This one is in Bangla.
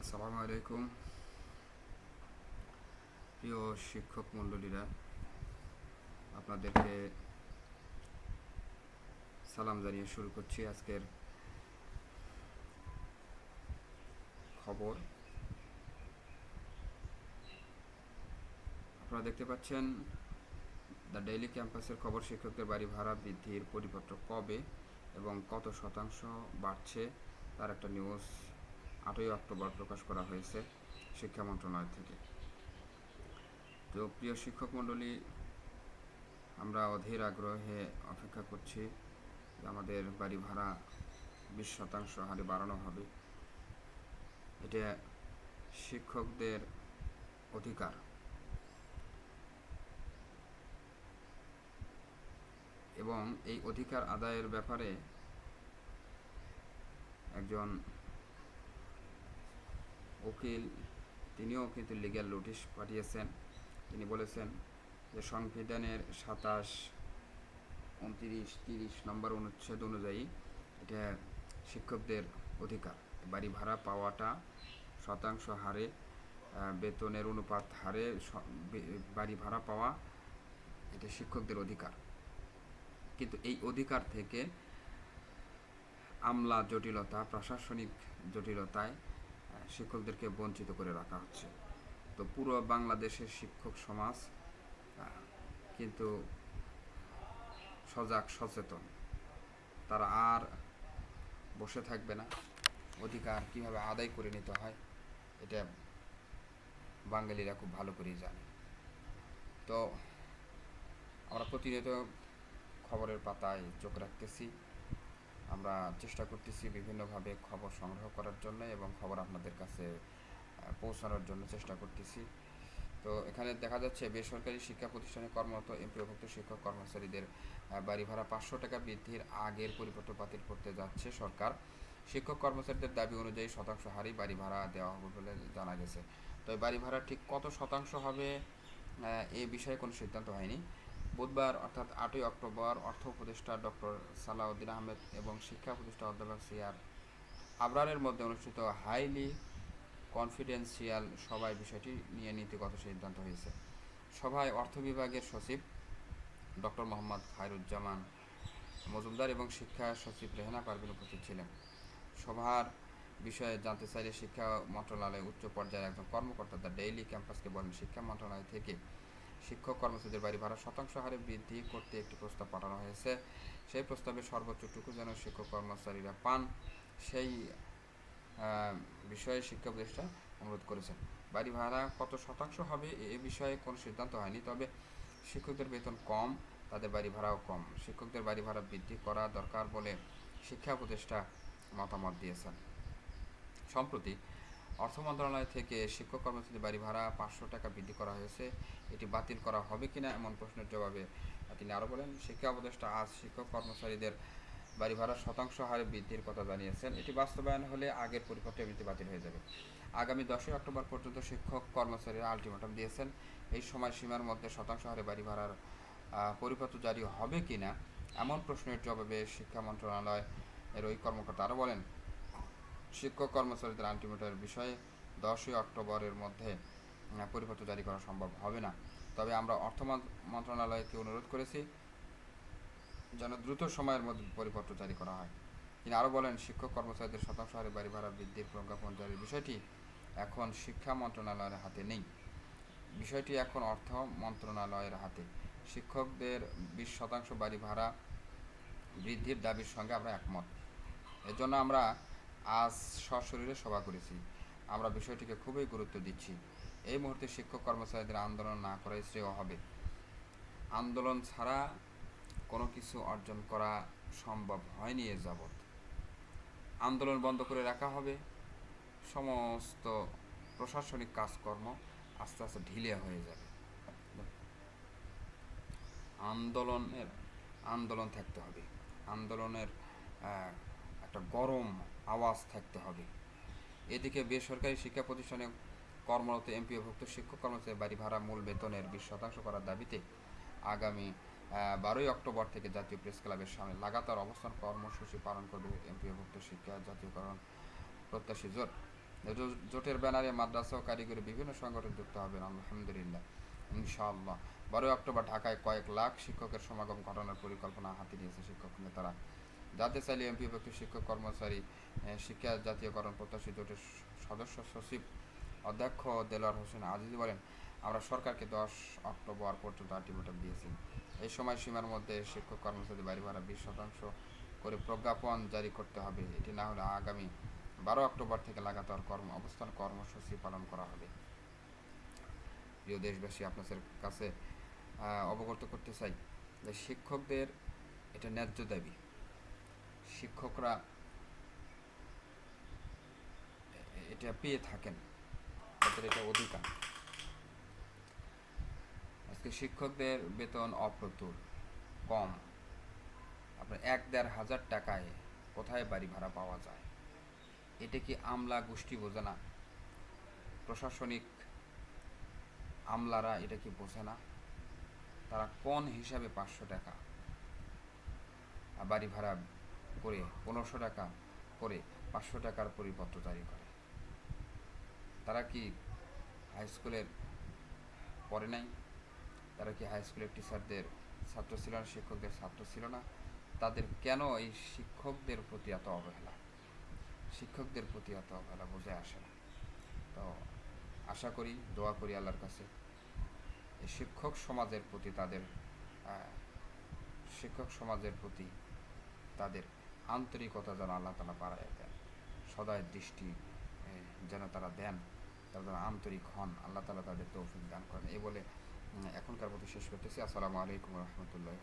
আসসালামু আলাইকুম প্রিয় শিক্ষক মণ্ডলীরা, আপনাদেরকে সালাম জানিয়ে শুরু করছি আজকের খবর। আপনারা দেখতে পাচ্ছেন দ্য ডেইলি ক্যাম্পাসের খবর। শিক্ষকদের বাড়ি ভাড়া বৃদ্ধির পরিপত্র কবে এবং কত শতাংশ বাড়ছে তার একটা নিউজ 8ই অক্টোবর প্রকাশ করা হয়েছে শিক্ষা মন্ত্রণালয় থেকে। তো প্রিয় শিক্ষক মণ্ডলী, আমরা অধীর আগ্রহে অপেক্ষা করছি যে আমাদের বাড়ি ভাড়া 20% হারে বাড়ানো হবে। এটা শিক্ষকদের অধিকার এবং এই অধিকার আদায়ের ব্যাপারে একজন উকিল তিনিও কিন্তু লিগ্যাল নোটিশ পাঠিয়েছেন। তিনি বলেছেন যে সংবিধানের 27, 29, 30 নম্বর অনুচ্ছেদ অনুযায়ী এটা শিক্ষকদের অধিকার। বাড়ি ভাড়া পাওয়াটা শতাংশ হারে, বেতনের অনুপাত হারে বাড়ি ভাড়া পাওয়া এটা শিক্ষকদের অধিকার। কিন্তু এই অধিকার থেকে আমলা জটিলতা, প্রশাসনিক জটিলতায় শিক্ষকদেরকে বঞ্চিত করে রাখা হচ্ছে। তো পুরো বাংলাদেশের শিক্ষক সমাজ কিন্তু সজাগ, সচেতন। তারা আর বসে থাকবে না। অধিকার কীভাবে আদায় করে নিতে হয় এটা বাঙালিরা খুব ভালো করেই জানে। তো আমরা প্রতিনিয়ত খবরের পাতায় চোখ রাখতেছি, আমরা চেষ্টা করতেছি বিভিন্নভাবে খবর সংগ্রহ করার জন্য এবং খবর আপনাদের কাছে পৌঁছানোর জন্য চেষ্টা করতেছি। তো এখানে দেখা যাচ্ছে বেসরকারি শিক্ষা প্রতিষ্ঠানে কর্মরত এমপিওভুক্ত শিক্ষক কর্মচারীদের বাড়ি ভাড়া 500 টাকা বৃদ্ধির আগের পরিপত্র বাতিল করতে যাচ্ছে সরকার। শিক্ষক কর্মচারীদের দাবি অনুযায়ী শতাংশ হারেই বাড়ি ভাড়া দেওয়া হবে বলে জানা গেছে। তো এই বাড়ি ভাড়া ঠিক কত শতাংশ হবে এ বিষয়ে কোনো সিদ্ধান্ত হয়নি। বুধবার অর্থাৎ 8ই অক্টোবর অর্থ উপদেষ্টা ডক্টর সালাউদ্দিন আহমেদ এবং শিক্ষা উপদেষ্টা অধ্যাপক সিআর আবরারের মধ্যে অনুষ্ঠিত হাইলি কনফিডেন্সিয়াল সভায় বিষয়টি নিয়ে নীতিগত সিদ্ধান্ত হয়েছে। সভায় অর্থ বিভাগের সচিব ডক্টর মোহাম্মদ খায়রুজ্জামান মজুমদার এবং শিক্ষা সচিব রেহানা পারভিন উপস্থিত ছিলেন। সভার বিষয়ে জানতে চাইলে শিক্ষা মন্ত্রণালয়ের উচ্চ পর্যায়ের একজন কর্মকর্তা দ্য ডেইলি ক্যাম্পাসকে বলেন, শিক্ষা মন্ত্রণালয় থেকে শিক্ষক কর্মচারীদের বাড়ি ভাড়া শতাংশ হারে বৃদ্ধি করতে একটি প্রস্তাব পাঠানো হয়েছে। সেই প্রস্তাবে সর্বোচ্চটুকু যেন শিক্ষক কর্মচারীরা পান সেই বিষয়ে শিক্ষা উপদেষ্টা অনুরোধ করেছেন। বাড়ি ভাড়া কত শতাংশ হবে এ বিষয়ে কোনো সিদ্ধান্ত হয়নি, তবে শিক্ষকদের বেতন কম, তাদের বাড়ি ভাড়াও কম। শিক্ষকদের বাড়ি ভাড়া বৃদ্ধি করা দরকার বলে শিক্ষা উপদেষ্টা মতামত দিয়েছেন। সম্প্রতি অর্থ মন্ত্রণালয় থেকে শিক্ষক কর্মচারীদের বাড়ি ভাড়া 500 টাকা বৃদ্ধি করা হয়েছে। এটি বাতিল করা হবে কিনা এমন প্রশ্নের জবাবে তিনি আরও বলেন, শিক্ষা উপদেষ্টা আজ শিক্ষক কর্মচারীদের বাড়ি ভাড়া শতাংশ হারে বৃদ্ধির কথা জানিয়েছেন। এটি বাস্তবায়ন হলে আগের পরিপত্র এমনিতে বাতিল হয়ে যাবে। আগামী 10ই অক্টোবর পর্যন্ত শিক্ষক কর্মচারীরা আলটিমেটাম দিয়েছেন। এই সময়সীমার মধ্যে শতাংশ হারে বাড়ি ভাড়ার পরিপত্র জারি হবে কিনা এমন প্রশ্নের জবাবে শিক্ষা মন্ত্রণালয় এর ওই কর্মকর্তা আরও বলেন, শিক্ষক কর্মচারীদের আলটিমেটামের বিষয়ে 10ই অক্টোবরের মধ্যে পরিপত্র জারি করা সম্ভব হবে না। তবে আমরা অর্থ মন্ত্রণালয়কে অনুরোধ করেছি যেন দ্রুত সময়ের মধ্যে পরিপত্র জারি করা হয়। তিনি আরও বলেন, শিক্ষক কর্মচারীদের শতাংশ হারে বাড়ি ভাড়া বৃদ্ধির প্রজ্ঞাপন জারির বিষয়টি এখন শিক্ষা মন্ত্রণালয়ের হাতে নেই, বিষয়টি এখন অর্থ মন্ত্রণালয়ের হাতে। শিক্ষকদের 20% বাড়ি ভাড়া বৃদ্ধির দাবির সঙ্গে আমরা একমত। এজন্য আমরা আজ সশরীরে সভা করেছি। আমরা বিষয়টিকে খুবই গুরুত্ব দিচ্ছি। এই মুহূর্তে শিক্ষক কর্মচারীদের আন্দোলন না করাই শ্রেয় হবে। আন্দোলন ছাড়া কোনো কিছু অর্জন করা সম্ভব হয়নি এ যাবৎ। আন্দোলন বন্ধ করে রাখা হবে, সমস্ত প্রশাসনিক কাজকর্ম আস্তে আস্তে ঢিলে হয়ে যাবে। আন্দোলন থাকতে হবে, আন্দোলনের একটা গরম আওয়াজ থাকতে হবে। এদিকে বেসরকারি শিক্ষা প্রতিষ্ঠানে কর্মরত এমপিওভুক্ত শিক্ষক কর্মচারী বাড়ি ভাড়া মূল বেতনের 20% করার দাবিতে আগামী 12ই অক্টোবর থেকে জাতীয় প্রেস ক্লাবের সামনে লাগাতার অবস্থান কর্মসূচি পালন করবে এমপিওভুক্ত শিক্ষা জাতীয়করণ প্রত্যাশী জোট। জোটের ব্যানারে মাদ্রাসা ও কারিগরি বিভিন্ন সংগঠন যুক্ত হবেন আলহামদুলিল্লাহ ইনশাআল্লাহ। 12 অক্টোবর ঢাকায় কয়েক লাখ শিক্ষকের সমাগম ঘটানোর পরিকল্পনা হাতে নিয়েছে শিক্ষক নেতারা। জাতীয় চাইলে এমপিভুক্ত শিক্ষক কর্মচারী শিক্ষা জাতীয়করণ প্রত্যাশী জোটের সদস্য সচিব অধ্যক্ষ দেলোয়ার হোসেন আজিজি বলেন, আমরা সরকারকে 10 অক্টোবর পর্যন্ত আলটিমেটাম দিয়েছি। এই সময়সীমার মধ্যে শিক্ষক কর্মচারী বাড়ি ভাড়া 20% করে প্রজ্ঞাপন জারি করতে হবে। এটি না হলে আগামী 12 অক্টোবর থেকে লাগাতার অবস্থান কর্মসূচি পালন করা হবে। প্রিয় দেশবাসী, আপনাদের কাছে অবগত করতে চাই যে শিক্ষকদের এটা ন্যায্য দাবি। শিক্ষকরা এটা পেয়ে থাকেন, তাদের এটা অধিকার। আজকে শিক্ষকদের বেতন অপ্রতুল, কম। আপনার 1-1.5 হাজার টাকায় কোথায় বাড়ি ভাড়া পাওয়া যায়? এটা কি আমলা গোষ্ঠী বোঝে না? প্রশাসনিক আমলারা এটা কি বোঝে না? তারা কোন হিসাবে 500 টাকা বাড়ি ভাড়া করে 1500 টাকা করে 500 টাকার পরিপত্র জারি করে? তারা কি হাই স্কুলের পড়ে নাই? তারা কি হাই স্কুলের টিচারদের ছাত্র ছিল না? শিক্ষকদের ছাত্র ছিল না? তাদের কেন এই শিক্ষকদের প্রতি এত অবহেলা? শিক্ষকদের প্রতি এত অবহেলা বুঝে আসে না। তো আশা করি, দোয়া করি আল্লাহর কাছে এই শিক্ষক সমাজের প্রতি তাদের আন্তরিকতা যেন আল্লাহ তালা বাড়ায় দেন, সদয় দৃষ্টি যেন তারা দেন, তারা যেন আন্তরিক হন, আল্লাহ তালা তাদের তৌফিক দান করেন। এই বলে এখনকার মতো শেষ করতেছি। আসসালামু আলাইকুম রহমতুল্লাহ।